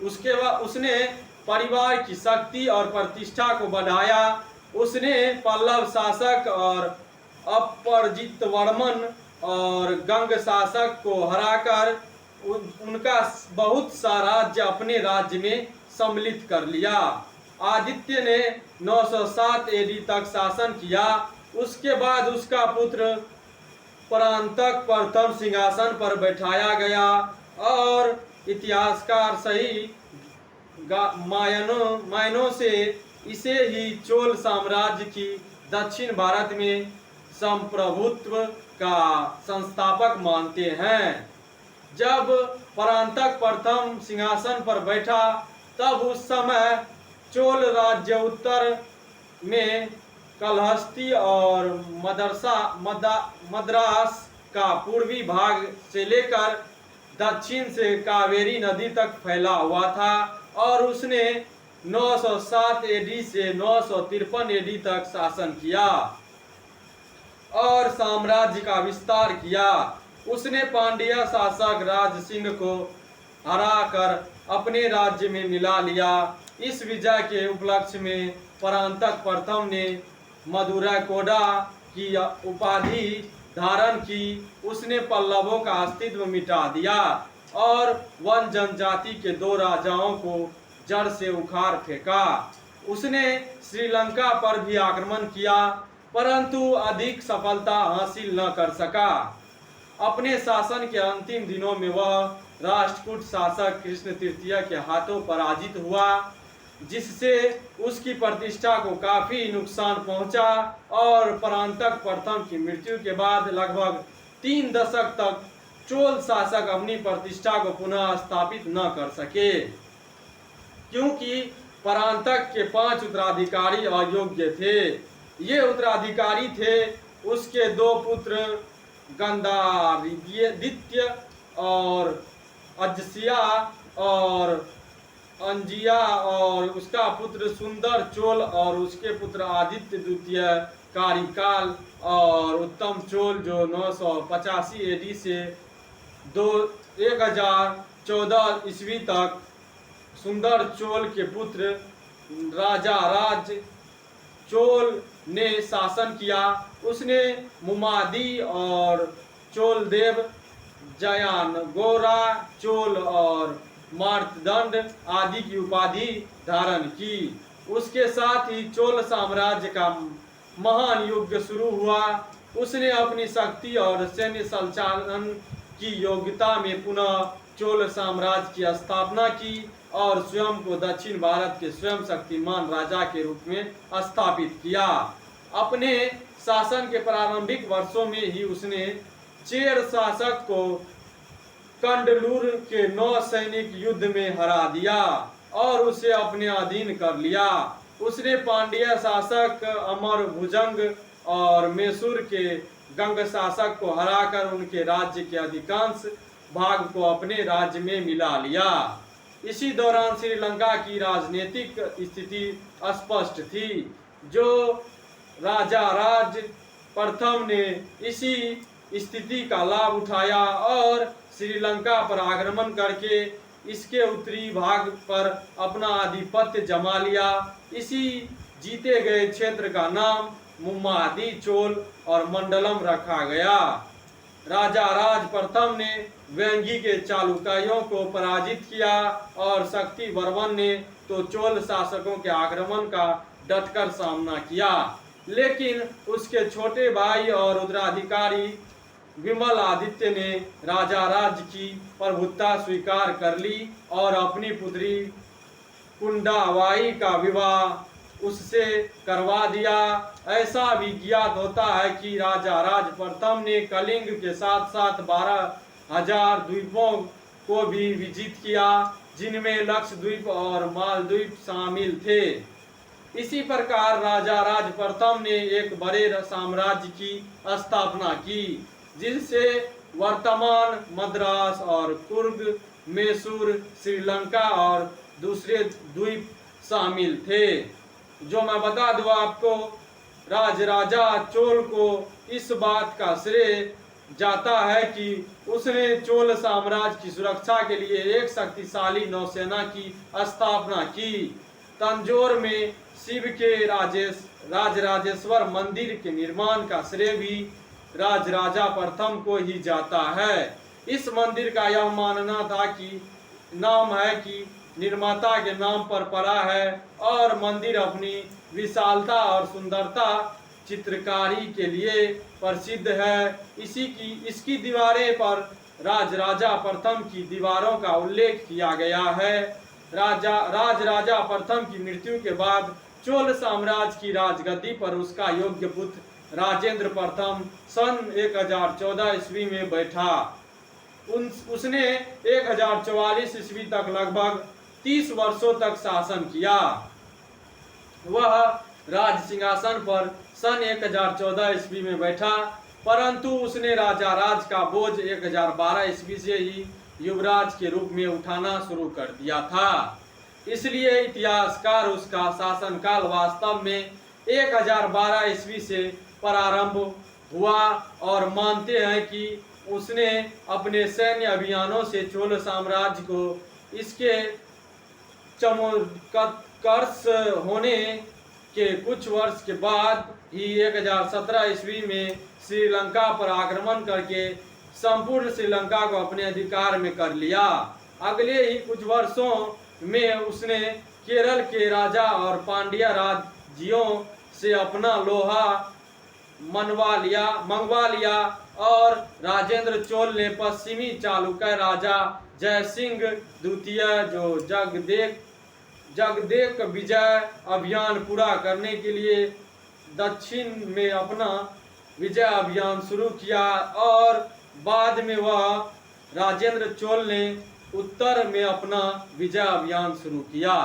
उसके बाद उसने परिवार की शक्ति और प्रतिष्ठा को बढ़ाया। उसने पल्लव शासक और अपरजित वर्मन और गंग शासक को हराकर उनका बहुत सा राज्य अपने राज्य में सम्मिलित कर लिया। आदित्य ने 907 एडी तक शासन किया। उसके बाद उसका पुत्र परांतक प्रथम सिंहासन पर बैठाया गया और इतिहासकार सही मायनों से इसे ही चोल साम्राज्य की दक्षिण भारत में संप्रभुत्व का संस्थापक मानते हैं। जब परांतक प्रथम सिंहासन पर बैठा तब उस समय चोल राज्य उत्तर में कलहस्ती और मद्रास का पूर्वी भाग से लेकर दक्षिण से कावेरी नदी तक फैला हुआ था और उसने 907 एडी से 953 एडी तक शासन किया और साम्राज्य का विस्तार किया। उसने पांड्य शासक राज सिंह को हराकर अपने राज्य में मिला लिया। इस विजय के उपलक्ष्य में परांतक प्रथम ने मदुरै कोडा की उपाधि धारण की। उसने पल्लवों का अस्तित्व मिटा दिया और वन जनजाति के 2 राजाओं को जड़ से उखाड़ फेंका। उसने श्रीलंका पर भी आक्रमण किया परंतु अधिक सफलता हासिल न कर सका। अपने शासन के अंतिम दिनों में वह राष्ट्रकूट शासक कृष्ण तृतीय के हाथों पराजित हुआ, जिससे उसकी प्रतिष्ठा को काफी नुकसान पहुंचा और परांतक प्रथम की मृत्यु के बाद लगभग 3 दशक तक चोल शासक अपनी प्रतिष्ठा को पुनः स्थापित न कर सके, क्योंकि परांतक के 5 उत्तराधिकारी अयोग्य थे। ये उत्तराधिकारी थे उसके 2 पुत्र गंधादित्य और अजसिया और अंजिया और उसका पुत्र सुंदर चोल और उसके पुत्र आदित्य द्वितीय कारिकाल और उत्तम चोल जो 985 एडी से 1014 ईस्वी तक सुंदर चोल के पुत्र राजा राज चोल ने शासन किया। उसने मुमादी और चोल देव जयान गोरा चोल और मार्तंड आदि की उपाधि धारण की। उसके साथ ही चोल साम्राज्य का महान युग शुरू हुआ। उसने अपनी शक्ति और सैन्य संचालन की योग्यता में पुनः चोल साम्राज्य की स्थापना की और स्वयं को दक्षिण भारत के स्वयं शक्तिमान राजा के रूप में स्थापित किया। अपने शासन के प्रारंभिक वर्षों में ही उसने चेर शासक को कंडलूर के 9 सैनिक युद्ध में हरा दिया और उसे अपने अधीन कर लिया। उसने पांड्य शासक अमर भुजंग और मैसूर के गंग शासक को हराकर उनके राज्य के अधिकांश भाग को अपने राज्य में मिला लिया। इसी दौरान श्रीलंका की राजनीतिक स्थिति अस्पष्ट थी। जो राजा राज प्रथम ने इसी स्थिति का लाभ उठाया और श्रीलंका पर आक्रमण करके इसके उत्तरी भाग पर अपना आधिपत्य जमा लिया। इसी जीते गए क्षेत्र का नाम मुम्मादी चोल और मंडलम रखा गया। राजा राज प्रथम ने वेंगी के चालुक्यों को पराजित किया और शक्ति वर्मन ने तो चोल शासकों के आक्रमण का डटकर सामना किया, लेकिन उसके छोटे भाई और उत्तराधिकारी विमल आदित्य ने राजा राज की प्रभुत्ता स्वीकार कर ली और अपनी पुत्री कुंडाबाई का विवाह उससे करवा दिया। ऐसा भी ज्ञात होता है कि राजा राज प्रथम ने कलिंग के साथ साथ 12,000 द्वीपों को भी विजित किया, जिनमें लक्षद्वीप और मालद्वीप शामिल थे। इसी प्रकार राजा राज प्रथम ने एक बड़े साम्राज्य की स्थापना की, जिनसे वर्तमान मद्रास और कुर्ग, मैसूर, श्रीलंका और दूसरे द्वीप शामिल थे। जो मैं बता दूं आपको, राजा चोल को इस बात का श्रेय जाता है कि उसने चोल साम्राज्य की सुरक्षा के लिए एक शक्तिशाली नौसेना की स्थापना की। तंजौर में शिव के राजराजेश्वर मंदिर के निर्माण का श्रेय भी राजराजा प्रथम को ही जाता है। इस मंदिर का यह मानना था कि नाम है कि निर्माता के नाम पर पड़ा है और मंदिर अपनी विशालता और सुंदरता चित्रकारी के लिए प्रसिद्ध है। इसकी दीवारें पर राजराजा प्रथम की दीवारों का उल्लेख किया गया है। राजराजा प्रथम की मृत्यु के बाद चोल साम्राज्य की राजगद्दी पर उसका योग्य पुत्र राजेंद्र प्रथम सन 1014 ईस्वी में बैठा। उसने 1044 ईस्वी तक लगभग 30 वर्षों तक शासन किया। वह राज सिंहासन पर सन 1014 ईस्वी में बैठा, परंतु उसने राजा राज का बोझ 1012 ईस्वी से ही युवराज के रूप में उठाना शुरू कर दिया था। इसलिए इतिहासकार उसका शासनकाल वास्तव में 1012 ईस्वी से प्रारंभ हुआ और मानते हैं कि उसने अपने सैन्य अभियानों से चोल साम्राज्य को इसके चमत्कृत होने के कुछ वर्ष के बाद ही 1017 ईस्वी में श्रीलंका पर आक्रमण करके संपूर्ण श्रीलंका को अपने अधिकार में कर लिया। अगले ही कुछ वर्षों में उसने केरल के राजा और पांड्या राज्यों से अपना लोहा मंगवा लिया और राजेंद्र चोल ने पश्चिमी चालुक्य राजा जयसिंह द्वितीय जो जगदेक विजय अभियान पूरा करने के लिए दक्षिण में अपना विजय अभियान शुरू किया और बाद में वह राजेंद्र चोल ने उत्तर में अपना विजय अभियान शुरू किया।